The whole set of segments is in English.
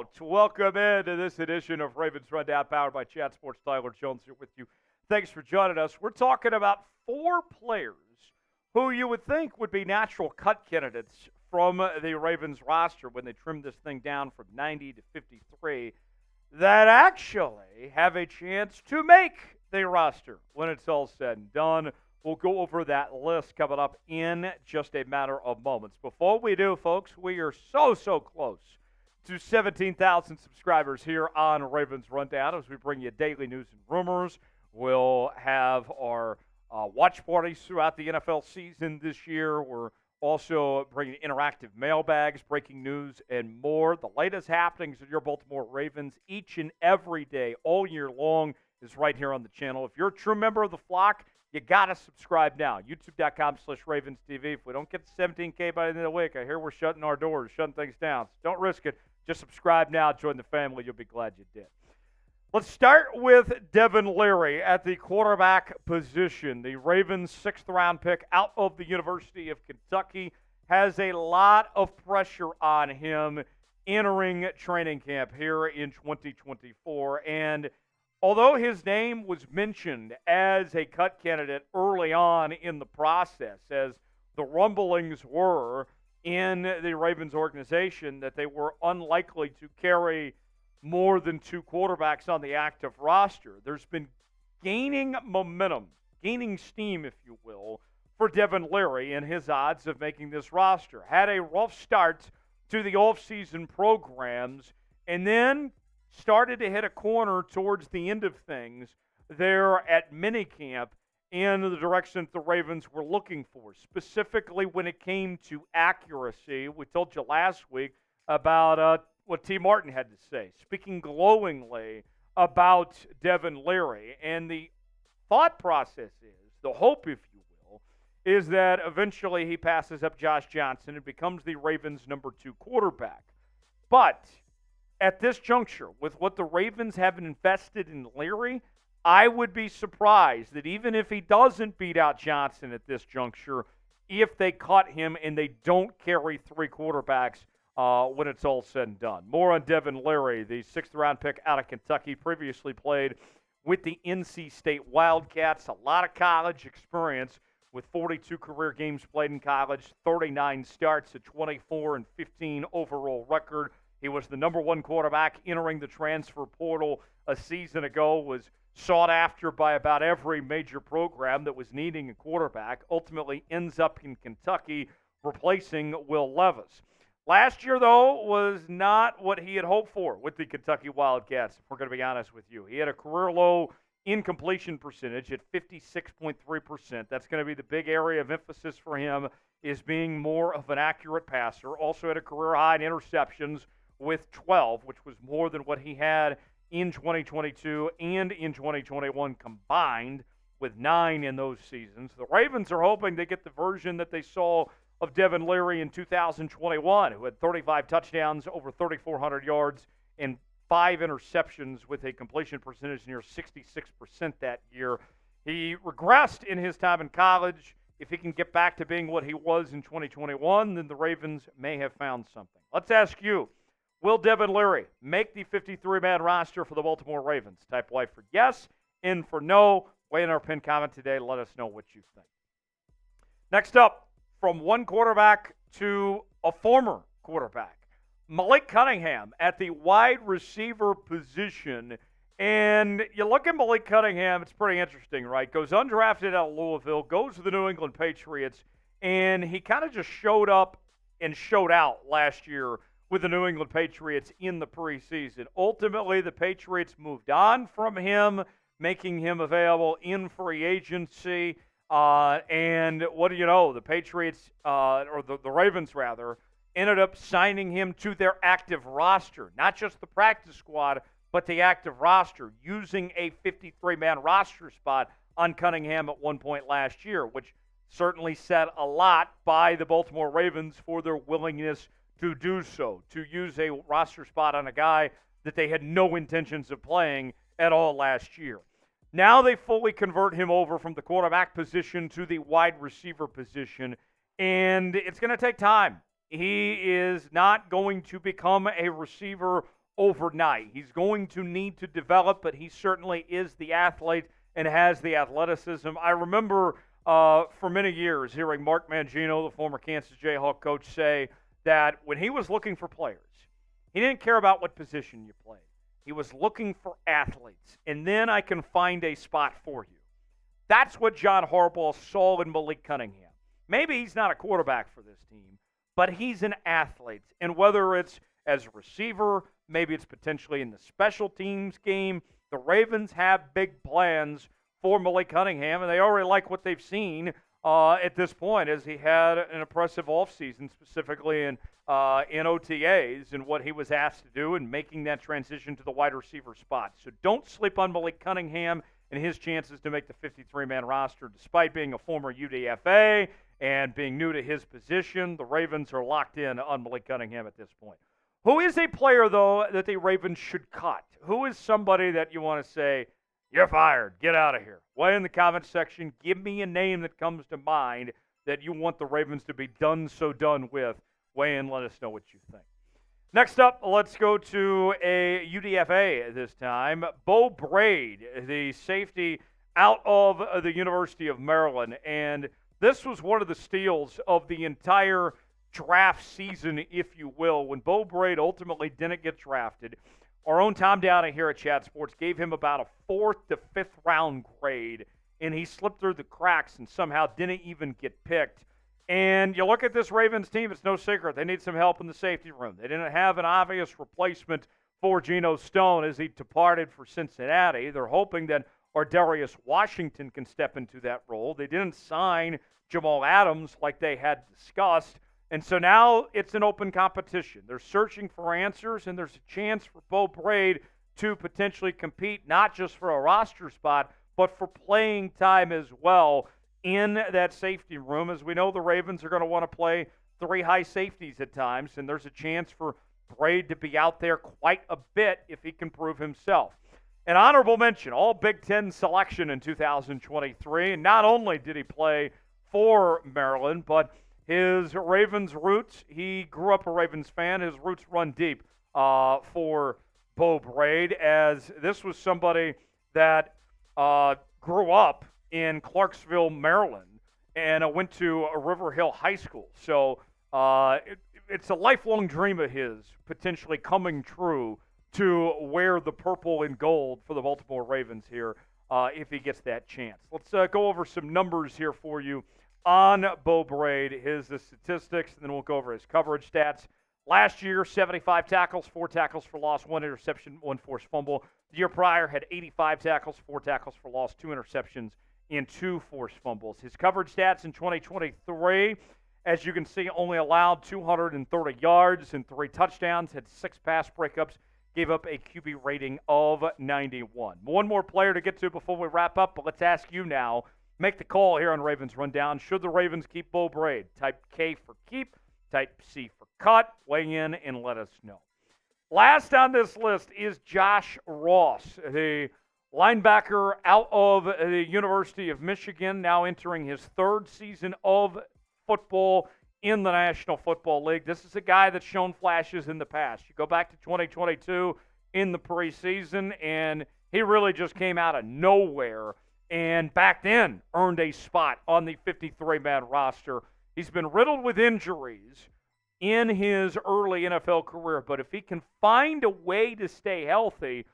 out. Welcome into this edition of Ravens Rundown, powered by Chat Sports. Tyler Jones here with you. Thanks for joining us. We're talking about four players who you would think would be natural cut candidates from the Ravens roster when they trim this thing down from 90 to 53 that actually have a chance to make the roster when it's all said and done. We'll go over that list coming up in just a matter of moments. Before we do, folks, we are so close to 17,000 subscribers here on Ravens Rundown as we bring you daily news and rumors. We'll have our watch parties throughout the NFL season this year. We're also bringing interactive mailbags, breaking news, and more. The latest happenings of your Baltimore Ravens each and every day, all year long, is right here on the channel. If you're a true member of the flock, you got to subscribe now. YouTube.com/RavensTV. If we don't get to 17K by the end of the week, I hear we're shutting our doors, shutting things down. So don't risk it. Just subscribe now. Join the family. You'll be glad you did. Let's start with Devin Leary at the quarterback position. The Ravens' sixth-round pick out of the University of Kentucky has a lot of pressure on him entering training camp here in 2024. And although his name was mentioned as a cut candidate early on in the process, as the rumblings were in the Ravens organization that they were unlikely to carry more than two quarterbacks on the active roster, there's been gaining momentum, gaining steam, if you will, for Devin Leary and his odds of making this roster. Had a rough start to the offseason programs and then started to hit a corner towards the end of things there at minicamp in the direction that the Ravens were looking for, specifically when it came to accuracy. We told you last week about what T. Martin had to say, speaking glowingly about Devin Leary. And the thought process is, the hope, if you will, is that eventually he passes up Josh Johnson and becomes the Ravens' number 2 quarterback. But at this juncture, with what the Ravens have invested in Leary, I would be surprised that even if he doesn't beat out Johnson at this juncture, if they cut him and they don't carry 3 quarterbacks when it's all said and done. More on Devin Leary, the sixth-round pick out of Kentucky, previously played with the NC State Wildcats. A lot of college experience with 42 career games played in college, 39 starts, a 24-15 overall record. He was the number 1 quarterback entering the transfer portal a season ago, was sought after by about every major program that was needing a quarterback, ultimately ends up in Kentucky replacing Will Levis. Last year, though, was not what he had hoped for with the Kentucky Wildcats, if we're going to be honest with you. He had a career-low incompletion percentage at 56.3%. That's going to be the big area of emphasis for him, is being more of an accurate passer. Also had a career-high in interceptions with 12, which was more than what he had in 2022 and in 2021 combined, with 9 in those seasons. The Ravens are hoping they get the version that they saw of Devin Leary in 2021, who had 35 touchdowns, over 3,400 yards, and 5 interceptions with a completion percentage near 66% that year. He regressed in his time in college. If he can get back to being what he was in 2021, then the Ravens may have found something. Let's ask you, will Devin Leary make the 53-man roster for the Baltimore Ravens? Type Y for yes, N for no. Weigh in our pinned comment today. Let us know what you think. Next up, from one quarterback to a former quarterback, Malik Cunningham at the wide receiver position. And you look at Malik Cunningham, it's pretty interesting, right? Goes undrafted out of Louisville, goes to the New England Patriots, and he kind of just showed up and showed out last year with the New England Patriots in the preseason. Ultimately, the Patriots moved on from him, making him available in free agency. And what do you know? The Patriots, or the Ravens rather, ended up signing him to their active roster. Not just the practice squad, but the active roster, using a 53-man roster spot on Cunningham at one point last year, which certainly said a lot by the Baltimore Ravens for their willingness to do so, to use a roster spot on a guy that they had no intentions of playing at all last year. Now they fully convert him over from the quarterback position to the wide receiver position, and it's going to take time. He is not going to become a receiver overnight. He's going to need to develop, but he certainly is the athlete and has the athleticism. I remember for many years hearing Mark Mangino, the former Kansas Jayhawk coach, say that when he was looking for players, he didn't care about what position you played. He was looking for athletes, and then I can find a spot for you. That's what John Harbaugh saw in Malik Cunningham. Maybe he's not a quarterback for this team, but he's an athlete. And whether it's as a receiver, maybe it's potentially in the special teams game, the Ravens have big plans for Malik Cunningham, and they already like what they've seen at this point, as he had an impressive offseason, specifically in OTAs, and what he was asked to do and making that transition to the wide receiver spot. So don't sleep on Malik Cunningham and his chances to make the 53-man roster. Despite being a former UDFA and being new to his position, the Ravens are locked in on Malik Cunningham at this point. Who is a player, though, that the Ravens should cut? Who is somebody that you want to say, you're fired, get out of here? Weigh in the comments section. Give me a name that comes to mind that you want the Ravens to be done with. Weigh in, let us know what you think. Next up, let's go to a UDFA this time. Beau Brade, the safety out of the University of Maryland. And this was one of the steals of the entire draft season, if you will, when Beau Brade ultimately didn't get drafted. Our own Tom Downey here at Chat Sports gave him about a 4th to 5th round grade, and he slipped through the cracks and somehow didn't even get picked. And you look at this Ravens team, it's no secret. They need some help in the safety room. They didn't have an obvious replacement for Geno Stone as he departed for Cincinnati. They're hoping that Ardarius Washington can step into that role. They didn't sign Jamal Adams like they had discussed. And so now it's an open competition. They're searching for answers, and there's a chance for Beau Brade to potentially compete, not just for a roster spot, but for playing time as well in that safety room. As we know, the Ravens are going to want to play 3 high safeties at times, and there's a chance for Braid to be out there quite a bit if he can prove himself. An honorable mention, all Big Ten selection in 2023, and not only did he play for Maryland, but his Ravens roots, he grew up a Ravens fan. His roots run deep for Beau Brade, as this was somebody that grew up in Clarksville, Maryland, and went to a River Hill High School. So it's a lifelong dream of his potentially coming true to wear the purple and gold for the Baltimore Ravens here if he gets that chance. Let's go over some numbers here for you on Beau Brade, his statistics, and then we'll go over his coverage stats. Last year, 75 tackles, 4 tackles for loss, 1 interception, 1 forced fumble. The year prior had 85 tackles, 4 tackles for loss, 2 interceptions, and 2 forced fumbles. His coverage stats in 2023, as you can see, only allowed 230 yards and 3 touchdowns, had 6 pass breakups, gave up a QB rating of 91. One more player to get to before we wrap up, but let's ask you now. Make the call here on Ravens Rundown. Should the Ravens keep Beau Brade? Type K for keep, type C for cut. Weigh in and let us know. Last on this list is Josh Ross, the linebacker out of the University of Michigan, now entering his 3rd season of football in the National Football League. This is a guy that's shown flashes in the past. You go back to 2022 in the preseason, and he really just came out of nowhere, and back then earned a spot on the 53-man roster. He's been riddled with injuries in his early NFL career, but if he can find a way to stay healthy,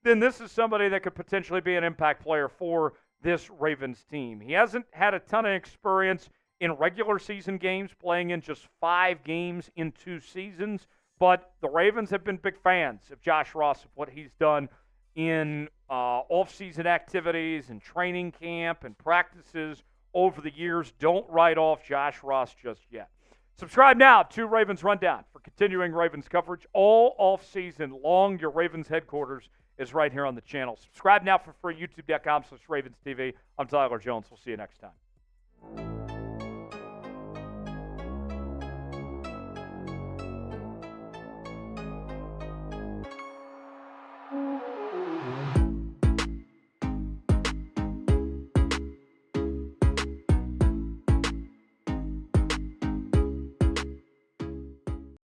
then this is somebody that could potentially be an impact player for this Ravens team. He hasn't had a ton of experience in regular season games, playing in just 5 games in 2 seasons, but the Ravens have been big fans of Josh Ross, of what he's done in off-season activities and training camp and practices over the years. Don't write off Josh Ross just yet. Subscribe now to Ravens Rundown for continuing Ravens coverage all off-season long. Your Ravens headquarters is right here on the channel. Subscribe now for free, youtube.com/RavensTV. I'm Tyler Jones. We'll see you next time.